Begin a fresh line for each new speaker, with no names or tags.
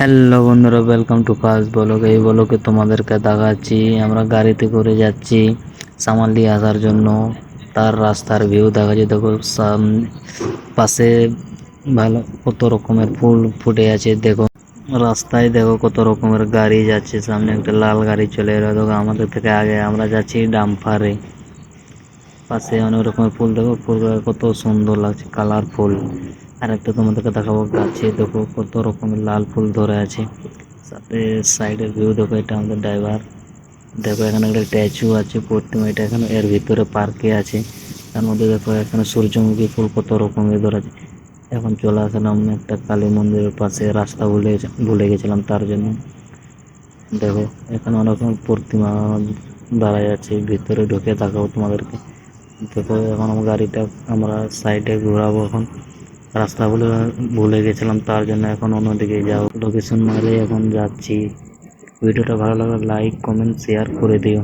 Hello বন্ধুরা, welcome to first blog. এই ব্লগে তোমাদেরকে দেখাচ্ছি আমরা গাড়িতে করে যাচ্ছি সামাল দিয়ে আসার জন্য। তার রাস্তার ভিউ দেখাচ্ছি। দেখো পাশে ভালো কত রকমের ফুল ফুটে আছে। দেখো রাস্তায় দেখো কত রকমের গাড়ি যাচ্ছে। সামনে একটা লাল গাড়ি চলে এলো। দেখো আমাদের থেকে আগে আমরা যাচ্ছি ডাম্পারে। পাশে অনেক রকমের ফুল, দেখো ফুলগুলো কত সুন্দর লাগছে, কালারফুল। আর একটা তোমাদেরকে দেখাবো, গাছে দেখো কত রকমের লাল ফুল ধরে আছে। সাথে সাইডের ভিউ দেখো, এটা আমাদের ড্রাইভার। দেখো এখানে একটা স্ট্যাচু আছে, প্রতিমা। এটা এখানে এর ভিতরে পার্কে আছে। তার মধ্যে দেখো এখানে সূর্যমুখী ফুল কত রকমের ধরে আছে। এখন চলে আসলাম একটা কালী মন্দিরের পাশে। রাস্তা ভুলে গেছিলাম, তার জন্য। দেখো এখানে অনেক রকমের প্রতিমা দাঁড়ায় আছে। ভিতরে ঢুকে দেখাবো তোমাদেরকে। দেখো এখন আমার গাড়িটা আমরা সাইডে ঘোরাবো। এখন রাস্তা ভুলে গেছিলাম, তার জন্য এখন অন্যদিকে যাও। লোকেশন মারে এখন যাচ্ছি। ভিডিওটা ভালো লাগলে লাইক কমেন্ট শেয়ার করে দিও।